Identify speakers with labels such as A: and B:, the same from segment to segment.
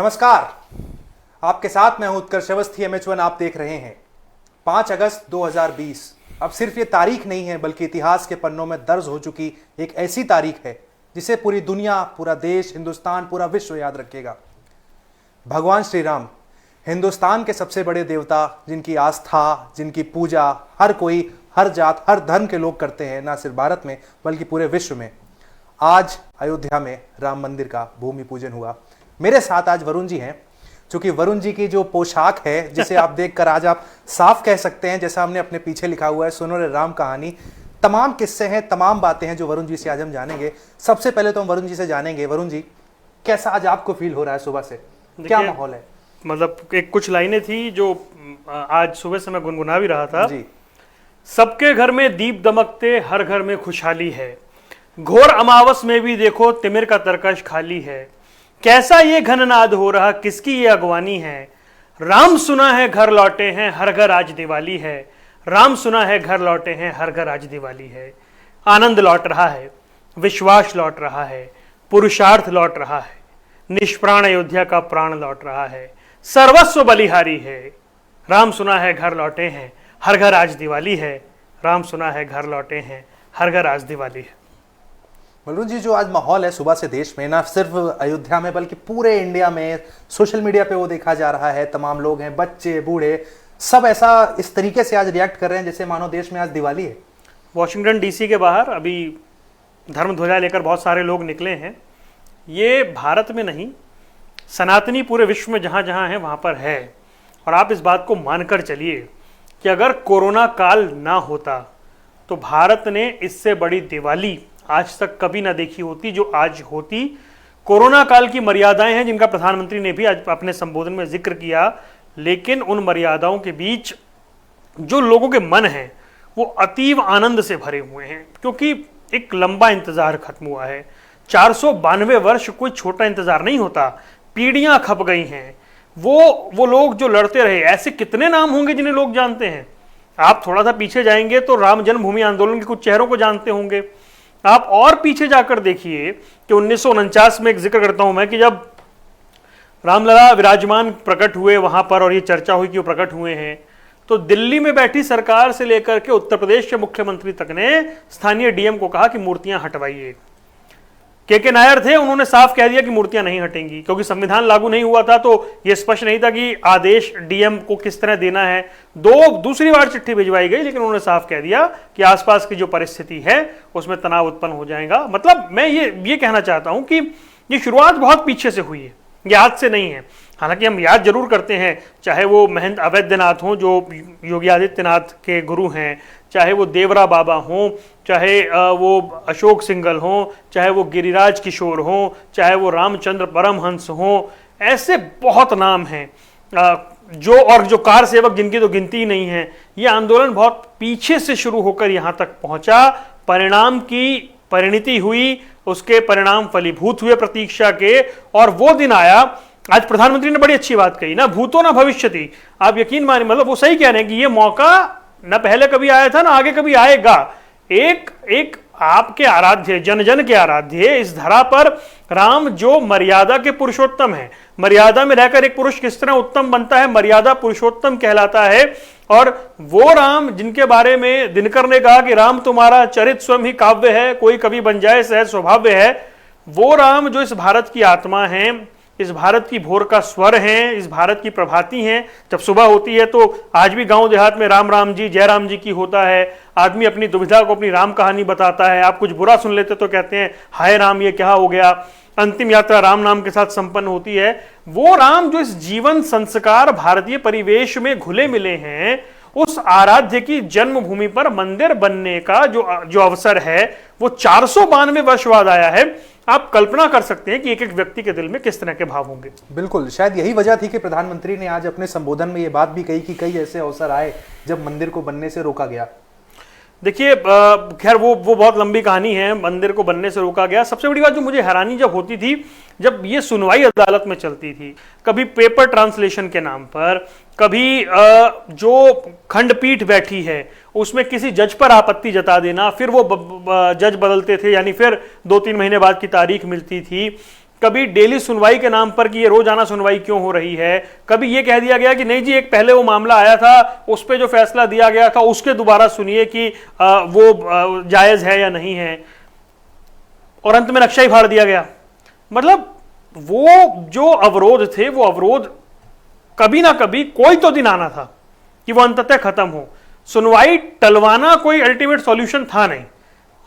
A: नमस्कार, आपके साथ मैं हूं उत्कर्ष अवस्थी। MH1 आप देख रहे हैं। 5 अगस्त 2020 अब सिर्फ ये तारीख नहीं है बल्कि इतिहास के पन्नों में दर्ज हो चुकी एक ऐसी तारीख है जिसे पूरी दुनिया, पूरा देश, हिंदुस्तान, पूरा विश्व याद रखेगा। भगवान श्री राम, हिंदुस्तान के सबसे बड़े देवता, जिनकी आस्था, जिनकी पूजा हर कोई, हर जात, हर धर्म के लोग करते हैं, ना सिर्फ भारत में बल्कि पूरे विश्व में। आज अयोध्या में राम मंदिर का भूमि पूजन हुआ। मेरे साथ आज वरुण जी हैं। चूंकि वरुण जी की जो पोशाक है, जिसे आप देखकर आज आप साफ कह सकते हैं, जैसा हमने अपने पीछे लिखा हुआ है, सुनो रे राम कहानी, तमाम किस्से हैं, तमाम बातें हैं जो वरुण जी से आज हम जानेंगे। सबसे पहले तो हम वरुण जी से जानेंगे, वरुण जी कैसा आज आपको फील हो रहा है सुबह से, क्या माहौल है?
B: मतलब एक कुछ लाइनें थी जो आज सुबह से मैं गुनगुना भी रहा था
A: जी।
B: सबके घर में दीप दमकते, हर घर में खुशहाली है, घोर अमावस में भी देखो तिमिर का तरकश खाली है, कैसा ये घननाद हो रहा, किसकी ये अगवानी है, राम सुना है घर लौटे हैं, हर घर आज दिवाली है, राम सुना है घर लौटे हैं, हर घर आज दिवाली है। आनंद लौट रहा है, विश्वास लौट रहा है, पुरुषार्थ लौट रहा है, निष्प्राण अयोध्या का प्राण लौट रहा है, सर्वस्व बलिहारी है, राम सुना है घर लौटे हैं, हर घर आज दिवाली है, राम सुना है घर लौटे हैं, हर घर आज दिवाली है।
A: वरुण जी, जो आज माहौल है सुबह से देश में, ना सिर्फ अयोध्या में बल्कि पूरे इंडिया में, सोशल मीडिया पे वो देखा जा रहा है, तमाम लोग हैं, बच्चे बूढ़े सब ऐसा इस तरीके से आज रिएक्ट कर रहे हैं जैसे मानो देश में आज दिवाली है।
B: वॉशिंगटन डीसी के बाहर अभी धर्म ध्वजा लेकर बहुत सारे लोग निकले हैं। ये भारत में नहीं, सनातनी पूरे विश्व में जहाँ जहाँ है वहाँ पर है। और आप इस बात को मानकर चलिए कि अगर कोरोना काल ना होता तो भारत ने इससे बड़ी दिवाली आज तक कभी ना देखी होती जो आज होती। कोरोना काल की मर्यादाएं हैं जिनका प्रधानमंत्री ने भी आज अपने संबोधन में जिक्र किया, लेकिन उन मर्यादाओं के बीच जो लोगों के मन हैं वो अतीव आनंद से भरे हुए हैं, क्योंकि एक लंबा इंतजार खत्म हुआ है। 492 वर्ष कोई छोटा इंतजार नहीं होता, पीढ़ियां खप गई हैं। वो लोग जो लड़ते रहे, ऐसे कितने नाम होंगे जिन्हें लोग जानते हैं। आप थोड़ा सा पीछे जाएंगे तो राम जन्मभूमि आंदोलन के कुछ चेहरों को जानते होंगे। आप और पीछे जाकर देखिए कि 1949 में एक जिक्र करता हूं मैं कि जब रामलला विराजमान प्रकट हुए वहां पर और ये चर्चा हुई कि वो प्रकट हुए हैं, तो दिल्ली में बैठी सरकार से लेकर के उत्तर प्रदेश के मुख्यमंत्री तक ने स्थानीय डीएम को कहा कि मूर्तियां हटवाइए। के नायर थे, उन्होंने साफ कह दिया कि मूर्तियां नहीं हटेंगी, क्योंकि संविधान लागू नहीं हुआ था तो यह स्पष्ट नहीं था कि आदेश डीएम को किस तरह देना है। दूसरी बार चिट्ठी भिजवाई गई, लेकिन उन्होंने साफ कह दिया कि आसपास की जो परिस्थिति है उसमें तनाव उत्पन्न हो जाएगा। मतलब मैं ये कहना चाहता हूं कि ये शुरुआत बहुत पीछे से हुई है, ये आज से नहीं है। हालांकि हम याद जरूर करते हैं, चाहे वो महंत अवैधनाथ हों जो योगी आदित्यनाथ के गुरु हैं, चाहे वो देवरा बाबा हों, चाहे वो अशोक सिंघल हों, चाहे वो गिरिराज किशोर हों, चाहे वो रामचंद्र परमहंस हों, ऐसे बहुत नाम हैं जो कार सेवक जिनकी तो गिनती ही नहीं है। ये आंदोलन बहुत पीछे से शुरू होकर यहाँ तक पहुंचा, परिणाम की परिणति हुई, उसके परिणाम फलीभूत हुए प्रतीक्षा के, और वो दिन आया। आज प्रधानमंत्री ने बड़ी अच्छी बात कही ना, भूतो ना भविष्यति। आप यकीन मानिए, मतलब वो सही कह रहे हैं कि ये मौका न पहले कभी आया था ना आगे कभी आएगा। एक आपके आराध्य, जन जन के आराध्य, इस धरा पर राम जो मर्यादा के पुरुषोत्तम है, मर्यादा में रहकर एक पुरुष किस तरह उत्तम बनता है, मर्यादा पुरुषोत्तम कहलाता है। और वो राम जिनके बारे में दिनकर ने कहा कि राम तुम्हारा चरित स्वयं ही काव्य है, कोई कभी बन जाए सहज स्वभाव्य है, वो राम जो इस भारत की आत्मा है, इस भारत की भोर का स्वर हैं, इस भारत की प्रभाती हैं। जब सुबह होती है तो आज भी गांव देहात में राम राम जी, जय राम जी की होता है। आदमी अपनी दुविधा को अपनी राम कहानी बताता है। आप कुछ बुरा सुन लेते तो कहते हैं हाय राम ये क्या हो गया। अंतिम यात्रा राम नाम के साथ संपन्न होती है। वो राम जो इस जीवन संस्कार भारतीय परिवेश में घुले मिले हैं, उस आराध्य की जन्मभूमि पर मंदिर बनने का जो अवसर है वो 492 वर्ष बाद आया है। आप कल्पना कर सकते हैं कि एक एक व्यक्ति के दिल में किस तरह के भाव होंगे।
A: बिल्कुल, शायद यही वजह थी कि प्रधानमंत्री ने आज अपने संबोधन में ये बात भी कही कि कई ऐसे अवसर आए जब मंदिर को बनने से रोका गया।
B: देखिए, खैर वो बहुत लंबी कहानी है, मंदिर को बनने से रोका गया। सबसे बड़ी बात जो मुझे हैरानी जब होती थी, जब ये सुनवाई अदालत में चलती थी, कभी पेपर ट्रांसलेशन के नाम पर, कभी जो खंडपीठ बैठी है उसमें किसी जज पर आपत्ति जता देना, फिर वो जज बदलते थे, यानी फिर 2-3 महीने बाद की तारीख मिलती थी। कभी डेली सुनवाई के नाम पर कि ये रोजाना सुनवाई क्यों हो रही है, कभी ये कह दिया गया कि नहीं जी एक पहले वो मामला आया था उस पर जो फैसला दिया गया था उसके दोबारा सुनिए कि वो जायज है या नहीं है, और अंत में नक्शा ही फाड़ दिया गया। मतलब वो जो अवरोध थे वो अवरोध कभी ना कभी कोई तो दिन आना था कि वो अंततः खत्म हो। सुनवाई टलवाना कोई अल्टीमेट सॉल्यूशन था नहीं,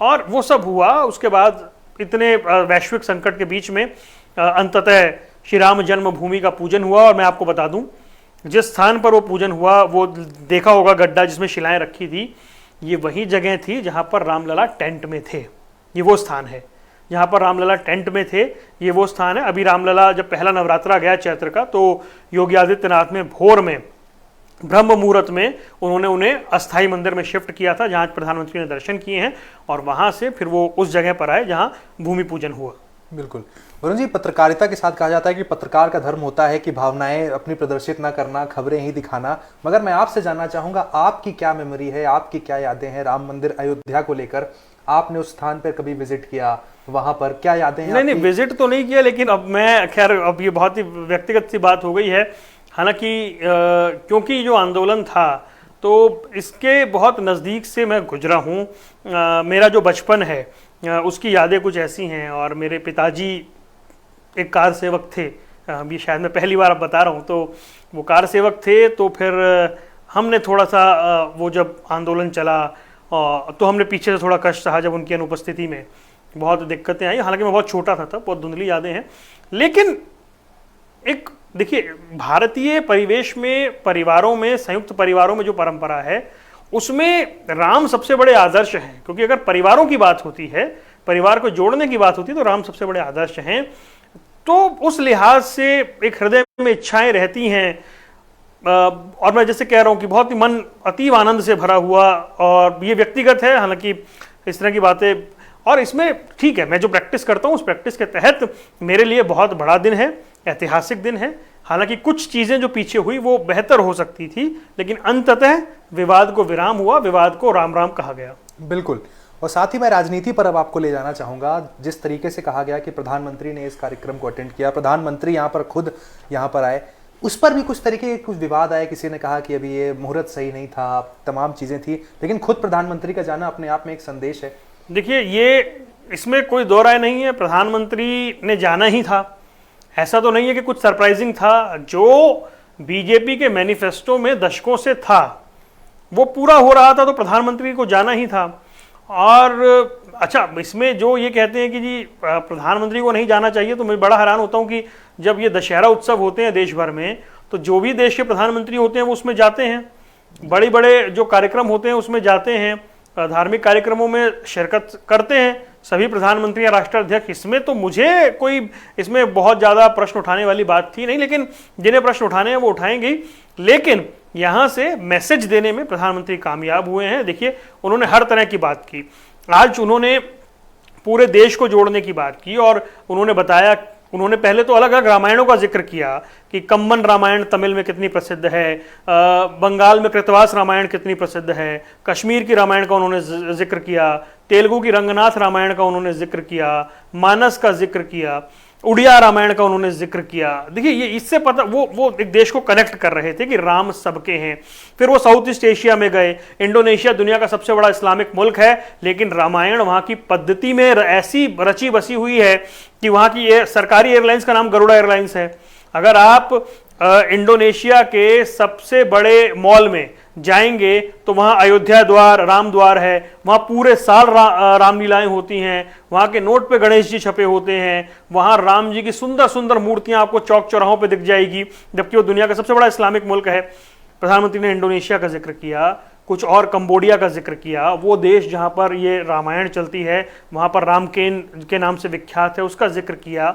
B: और वो सब हुआ। उसके बाद इतने वैश्विक संकट के बीच में अंततः श्री राम जन्मभूमि का पूजन हुआ। और मैं आपको बता दूं, जिस स्थान पर वो पूजन हुआ, वो देखा होगा गड्ढा जिसमें शिलाएं रखी थी, ये वही जगह थी जहां पर रामलला टेंट में थे। ये वो स्थान है जहां पर रामलला टेंट में थे, ये वो स्थान है। अभी रामलला जब पहला नवरात्रा गया चैत्र का, तो योगी आदित्यनाथ ने भोर में ब्रह्म मुहूर्त में उन्होंने उन्हें अस्थाई मंदिर में शिफ्ट किया था, जहां प्रधानमंत्री ने दर्शन किए हैं, और वहां से फिर वो उस जगह पर आए जहां भूमि पूजन हुआ।
A: बिल्कुल वरुण जी, पत्रकारिता के साथ कहा जाता है कि पत्रकार का धर्म होता है कि भावनाएं अपनी प्रदर्शित ना करना, खबरें ही दिखाना। मगर मैं आपसे जानना चाहूंगा, आपकी क्या मेमोरी है, आपकी क्या यादें हैं राम मंदिर अयोध्या को लेकर? आपने उस स्थान पर कभी विजिट किया, वहां पर क्या यादें हैं?
B: नहीं, विजिट तो नहीं किया, लेकिन अब मैं खैर, अब ये बहुत ही व्यक्तिगत सी बात हो गई है। हालांकि क्योंकि जो आंदोलन था तो इसके बहुत नज़दीक से मैं गुजरा हूँ। मेरा जो बचपन है उसकी यादें कुछ ऐसी हैं। और मेरे पिताजी एक कार सेवक थे, ये शायद मैं पहली बार अब बता रहा हूँ, तो वो कार सेवक थे। तो फिर हमने थोड़ा सा वो जब आंदोलन चला तो हमने पीछे से थोड़ा कष्ट सहा जब उनकी अनुपस्थिति में बहुत दिक्कतें आई। हालांकि मैं बहुत छोटा था तब, बहुत धुंधली यादें हैं। लेकिन एक देखिए, भारतीय परिवेश में, परिवारों में, संयुक्त परिवारों में जो परंपरा है उसमें राम सबसे बड़े आदर्श हैं। क्योंकि अगर परिवारों की बात होती है, परिवार को जोड़ने की बात होती है, तो राम सबसे बड़े आदर्श हैं। तो उस लिहाज से एक हृदय में इच्छाएं रहती हैं। और मैं जैसे कह रहा हूं कि बहुत ही मन अतीव आनंद से भरा हुआ, और ये व्यक्तिगत है हालांकि इस तरह की बातें। और इसमें ठीक है, मैं जो प्रैक्टिस करता हूं उस प्रैक्टिस के तहत मेरे लिए बहुत बड़ा दिन है, ऐतिहासिक दिन है। हालांकि कुछ चीजें जो पीछे हुई वो बेहतर हो सकती थी, लेकिन अंततः विवाद को विराम हुआ, विवाद को राम राम कहा गया।
A: बिल्कुल। और साथ ही मैं राजनीति पर अब आपको ले जाना चाहूंगा। जिस तरीके से कहा गया कि प्रधानमंत्री ने इस कार्यक्रम को अटेंड किया, प्रधानमंत्री यहाँ पर खुद यहाँ पर आए, उस पर भी कुछ तरीके के कुछ विवाद आए। किसी ने कहा कि अभी ये मुहूर्त सही नहीं था, तमाम चीजें थी, लेकिन खुद प्रधानमंत्री का जाना अपने आप में एक संदेश है।
B: देखिए, ये इसमें कोई दो राय नहीं है, प्रधानमंत्री ने जाना ही था। ऐसा तो नहीं है कि कुछ सरप्राइजिंग था। जो बीजेपी के मैनिफेस्टो में दशकों से था वो पूरा हो रहा था, तो प्रधानमंत्री को जाना ही था। और अच्छा, इसमें जो ये कहते हैं कि जी प्रधानमंत्री को नहीं जाना चाहिए, तो मैं बड़ा हैरान होता हूं कि जब ये दशहरा उत्सव होते हैं देश भर में, तो जो भी देश के प्रधानमंत्री होते हैं वो उसमें जाते हैं, बड़े बड़े जो कार्यक्रम होते हैं उसमें जाते हैं, धार्मिक कार्यक्रमों में शिरकत करते हैं सभी प्रधानमंत्री या राष्ट्राध्यक्ष। इसमें तो मुझे कोई इसमें बहुत ज़्यादा प्रश्न उठाने वाली बात थी नहीं, लेकिन जिन्हें प्रश्न उठाने हैं वो उठाएंगे। लेकिन यहाँ से मैसेज देने में प्रधानमंत्री कामयाब हुए हैं। देखिए, उन्होंने हर तरह की बात की। आज उन्होंने पूरे देश को जोड़ने की बात की, और उन्होंने बताया, उन्होंने पहले तो अलग अलग रामायणों का जिक्र किया कि कम्बन रामायण तमिल में कितनी प्रसिद्ध है, बंगाल में कृतवास रामायण कितनी प्रसिद्ध है, कश्मीर की रामायण का उन्होंने जिक्र किया, तेलुगु की रंगनाथ रामायण का उन्होंने जिक्र किया, मानस का जिक्र किया, उड़िया रामायण का उन्होंने जिक्र किया। देखिए, ये इससे पता वो एक देश को कनेक्ट कर रहे थे कि राम सबके हैं। फिर वो साउथ ईस्ट एशिया में गए। इंडोनेशिया दुनिया का सबसे बड़ा इस्लामिक मुल्क है, लेकिन रामायण वहाँ की पद्धति में ऐसी रची बसी हुई है कि वहाँ की सरकारी एयरलाइंस का नाम गरुड़ा एयरलाइंस है। अगर आप इंडोनेशिया के सबसे बड़े मॉल में जाएंगे तो वहाँ अयोध्या द्वार, राम द्वार है, वहाँ पूरे साल रामलीलाएं होती हैं, वहाँ के नोट पे गणेश जी छपे होते हैं, वहाँ राम जी की सुंदर सुंदर मूर्तियां आपको चौक चौराहों पे दिख जाएगी, जबकि वो दुनिया का सबसे बड़ा इस्लामिक मुल्क है। प्रधानमंत्री ने इंडोनेशिया का जिक्र किया, कुछ और कंबोडिया का जिक्र किया, वो देश जहाँ पर ये रामायण चलती है, वहाँ पर रामकेन के नाम से विख्यात है, उसका जिक्र किया।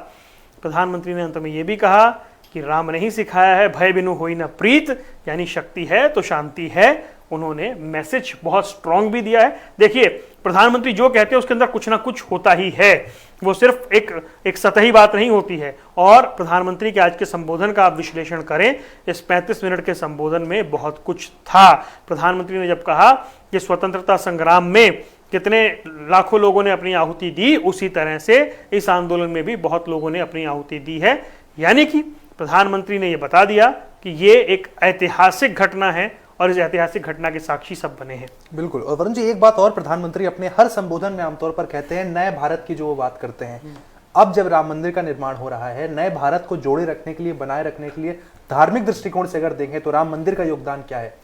B: प्रधानमंत्री ने अंत में ये भी कहा कि राम ने ही सिखाया है, भय बिनु होई न प्रीत, यानी शक्ति है तो शांति है। उन्होंने मैसेज बहुत स्ट्रांग भी दिया है। देखिए, प्रधानमंत्री जो कहते हैं उसके अंदर कुछ ना कुछ होता ही है, वो सिर्फ एक सतही बात नहीं होती है। और प्रधानमंत्री के आज के संबोधन का आप विश्लेषण करें, इस 35 मिनट के संबोधन में बहुत कुछ था। प्रधानमंत्री ने जब कहा कि स्वतंत्रता संग्राम में कितने लाखों लोगों ने अपनी आहुति दी, उसी तरह से इस आंदोलन में भी बहुत लोगों ने अपनी आहुति दी है। यानी कि प्रधानमंत्री ने यह बता दिया कि ये एक ऐतिहासिक घटना है और इस ऐतिहासिक घटना के साक्षी सब बने हैं।
A: बिल्कुल। और वरुण जी, एक बात और प्रधानमंत्री अपने हर संबोधन में आमतौर पर कहते हैं, नए भारत की जो वो बात करते हैं। अब जब राम मंदिर का निर्माण हो रहा है, नए भारत को जोड़े रखने के लिए, बनाए रखने के लिए धार्मिक दृष्टिकोण से अगर देखें तो राम मंदिर का योगदान क्या है?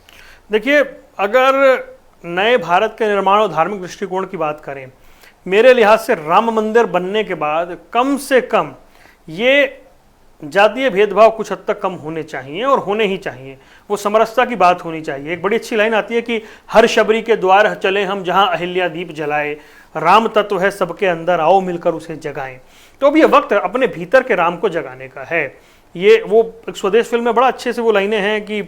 B: देखिए, अगर नए भारत के निर्माण और धार्मिक दृष्टिकोण की बात करें, मेरे लिहाज से राम मंदिर बनने के बाद कम से कम ये जातीय भेदभाव कुछ हद तक कम होने चाहिए और होने ही चाहिए। वो समरसता की बात होनी चाहिए। एक बड़ी अच्छी लाइन आती है कि हर शबरी के द्वार चले हम, जहां अहिल्या दीप जलाए, राम तत्व है सबके अंदर, आओ मिलकर उसे जगाएं। तो अब ये वक्त अपने भीतर के राम को जगाने का है। ये वो एक स्वदेश फिल्म में बड़ा अच्छे से वो लाइनें हैं कि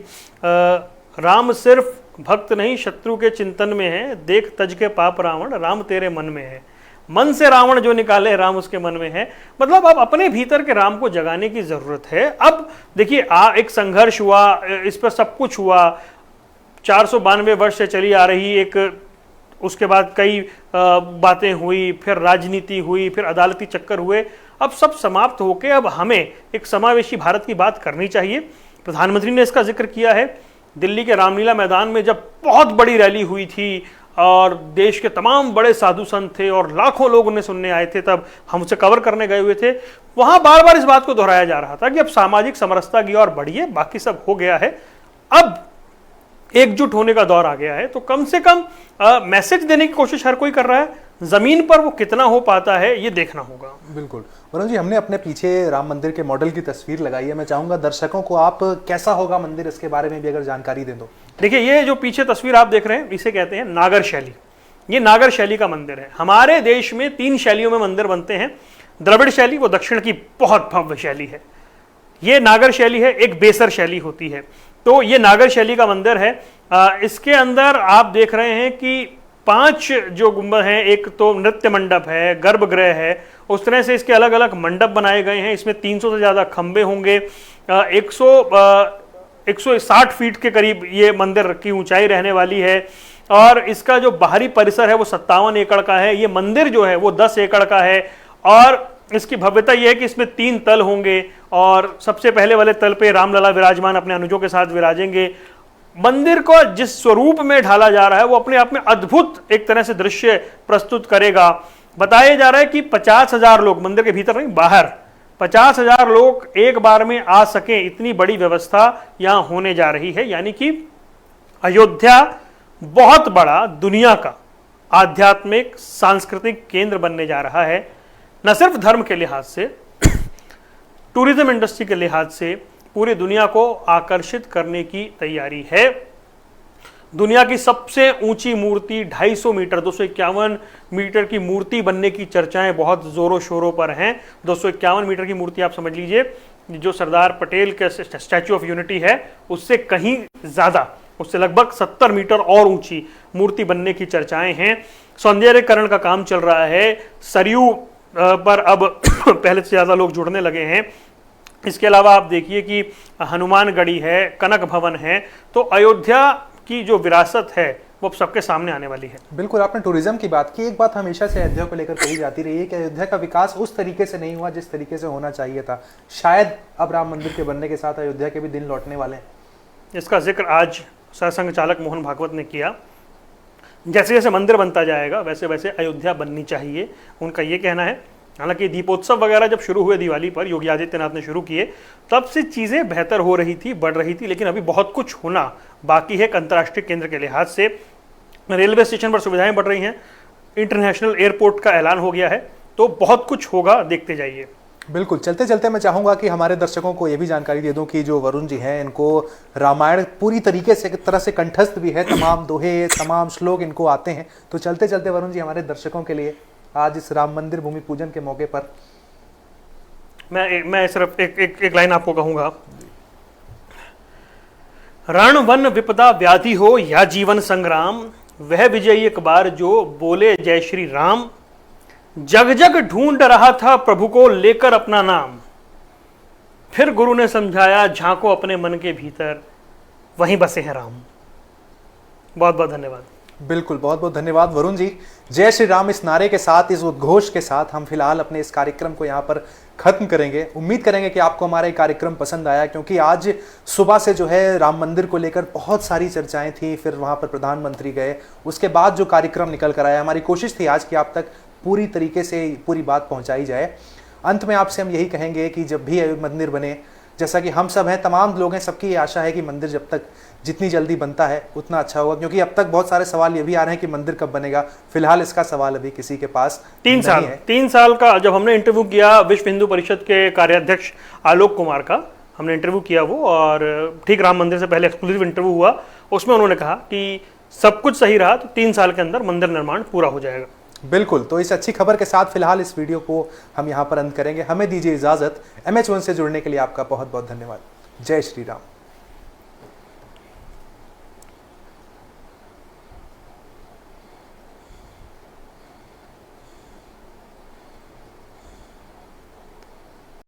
B: राम सिर्फ भक्त नहीं शत्रु के चिंतन में है, देख तज के पाप रावण, राम तेरे मन में है। मन से रावण जो निकाले, राम उसके मन में है। मतलब अब अपने भीतर के राम को जगाने की जरूरत है। अब देखिए, एक संघर्ष हुआ, इस पर सब कुछ हुआ, 492 वर्ष से चली आ रही एक, उसके बाद कई बातें हुई, फिर राजनीति हुई, फिर अदालती चक्कर हुए। अब सब समाप्त होकर अब हमें एक समावेशी भारत की बात करनी चाहिए। प्रधानमंत्री ने इसका जिक्र किया है। दिल्ली के रामलीला मैदान में जब बहुत बड़ी रैली हुई थी और देश के तमाम बड़े साधु संत थे और लाखों लोग उन्हें सुनने आए थे, तब हम उसे कवर करने गए हुए थे, वहां बार बार इस बात को दोहराया जा रहा था कि अब सामाजिक समरसता की ओर बढ़िए, बाकी सब हो गया है, अब एकजुट होने का दौर आ गया है। तो कम से कम मैसेज देने की कोशिश हर कोई कर रहा है। जमीन पर वो कितना हो पाता है ये देखना होगा।
A: बिल्कुल। वरुण जी, हमने अपने पीछे राम मंदिर के मॉडल की तस्वीर लगाई है। मैं चाहूंगा दर्शकों को आप कैसा होगा मंदिर, इसके बारे में भी अगर जानकारी दे दो।
B: देखिए, ये जो पीछे तस्वीर आप देख रहे हैं, इसे कहते हैं नागर शैली। ये नागर शैली का मंदिर है। हमारे देश में 3 शैलियों में मंदिर बनते हैं। द्रविड़ शैली, वो दक्षिण की बहुत भव्य शैली है। ये नागर शैली है। एक बेसर शैली होती है। तो ये नागर शैली का मंदिर है। इसके अंदर आप देख रहे हैं कि 5 जो गुंबद हैं, एक तो नृत्य मंडप है, गर्भगृह है, उस तरह से इसके अलग अलग मंडप बनाए गए हैं। इसमें 300 से ज़्यादा खंबे होंगे। 160 फीट के करीब ये मंदिर की ऊंचाई रहने वाली है। और इसका जो बाहरी परिसर है वो 57 एकड़ का है। ये मंदिर जो है वो 10 एकड़ का है। और इसकी भव्यता यह है कि इसमें 3 तल होंगे और सबसे पहले वाले तल पे रामलला विराजमान अपने अनुजों के साथ विराजेंगे। मंदिर को जिस स्वरूप में ढाला जा रहा है वो अपने आप में अद्भुत एक तरह से दृश्य प्रस्तुत करेगा। बताया जा रहा है कि 50,000 लोग, मंदिर के भीतर नहीं बाहर, 50,000 लोग एक बार में आ सके, इतनी बड़ी व्यवस्था यहां होने जा रही है। यानी कि अयोध्या बहुत बड़ा दुनिया का आध्यात्मिक सांस्कृतिक केंद्र बनने जा रहा है। न सिर्फ धर्म के लिहाज से, टूरिज्म इंडस्ट्री के लिहाज से पूरी दुनिया को आकर्षित करने की तैयारी है। दुनिया की सबसे ऊंची मूर्ति 250 मीटर 251 मीटर की मूर्ति बनने की चर्चाएं बहुत जोरों शोरों पर हैं। 251 मीटर की मूर्ति आप समझ लीजिए, जो सरदार पटेल के स्टैच्यू ऑफ यूनिटी है उससे कहीं ज्यादा, उससे लगभग 70 मीटर और ऊंची मूर्ति बनने की चर्चाएं हैं। सौंदर्यीकरण का काम चल रहा है। सरयू पर अब पहले से ज्यादा लोग जुड़ने लगे हैं। इसके अलावा आप देखिए कि हनुमानगढ़ी है, कनक भवन है। तो अयोध्या की जो विरासत है वो सबके सामने आने वाली है।
A: बिल्कुल। आपने टूरिज्म की बात की। एक बात हमेशा से अयोध्या को लेकर कही जाती रही है कि अयोध्या का विकास उस तरीके से नहीं हुआ जिस तरीके से होना चाहिए था। शायद अब राम मंदिर के बनने के साथ अयोध्या के भी दिन लौटने वाले हैं।
B: इसका जिक्र आज सरसंघ चालक मोहन भागवत ने किया। जैसे जैसे मंदिर बनता जाएगा वैसे वैसे अयोध्या बननी चाहिए, उनका ये कहना है। हालांकि दीपोत्सव वगैरह जब शुरू हुए दिवाली पर, योगी आदित्यनाथ ने शुरू किए, तब से चीज़ें बेहतर हो रही थी, बढ़ रही थी। लेकिन अभी बहुत कुछ होना बाकी है। एक अंतर्राष्ट्रीय केंद्र के लिहाज से रेलवे स्टेशन पर सुविधाएं बढ़ रही हैं, इंटरनेशनल एयरपोर्ट का ऐलान हो गया है, तो बहुत कुछ होगा, देखते जाइए।
A: बिल्कुल। चलते चलते मैं चाहूंगा कि हमारे दर्शकों को यह भी जानकारी दे दूं कि जो वरुण जी हैं, इनको रामायण पूरी तरीके से एक तरह से कंठस्थ भी है, तमाम दोहे, तमाम श्लोक इनको आते हैं। तो चलते चलते वरुण जी, हमारे दर्शकों के लिए आज इस राम मंदिर भूमि पूजन के मौके पर
B: मैं सिर्फ एक लाइन आपको कहूंगा। रण वन विपदा व्याधि हो या जीवन संग्राम, वह विजयी एक बार जो बोले जय श्री राम। जग जग ढूंढ रहा था प्रभु को लेकर अपना नाम, फिर गुरु ने समझाया झांको अपने मन के भीतर, वहीं बसे हैं राम। बहुत बहुत धन्यवाद।
A: बिल्कुल, बहुत बहुत धन्यवाद वरुण जी। जय श्री राम इस नारे के साथ, इस उद्घोष के साथ हम फिलहाल अपने इस कार्यक्रम को यहाँ पर खत्म करेंगे। उम्मीद करेंगे कि आपको हमारा ये कार्यक्रम पसंद आया, क्योंकि आज सुबह से जो है राम मंदिर को लेकर बहुत सारी चर्चाएं थी, फिर वहाँ पर प्रधानमंत्री गए, उसके बाद जो कार्यक्रम निकल कर आया, हमारी कोशिश थी आज कि आप तक पूरी तरीके से पूरी बात पहुँचाई जाए। अंत में आपसे हम यही कहेंगे कि जब भी मंदिर बने, जैसा कि हम सब हैं, तमाम लोग हैं, सबकी ये आशा है कि मंदिर जब तक जितनी जल्दी बनता है उतना अच्छा होगा, क्योंकि अब तक बहुत सारे सवाल ये भी आ रहे हैं कि मंदिर कब बनेगा। फिलहाल इसका सवाल अभी किसी के पास
B: 3 साल का जब हमने इंटरव्यू किया विश्व हिंदू परिषद के कार्याध्यक्ष आलोक कुमार का, हमने इंटरव्यू किया वो, और ठीक राम मंदिर से पहले एक्सक्लूसिव इंटरव्यू हुआ, उसमें उन्होंने कहा कि सब कुछ सही रहा तो 3 साल के अंदर मंदिर निर्माण पूरा हो जाएगा।
A: बिल्कुल, तो इस अच्छी खबर के साथ फिलहाल इस वीडियो को हम यहाँ पर अंत करेंगे। हमें दीजिए इजाजत। MH1 से जुड़ने के लिए आपका बहुत बहुत धन्यवाद। जय श्री राम।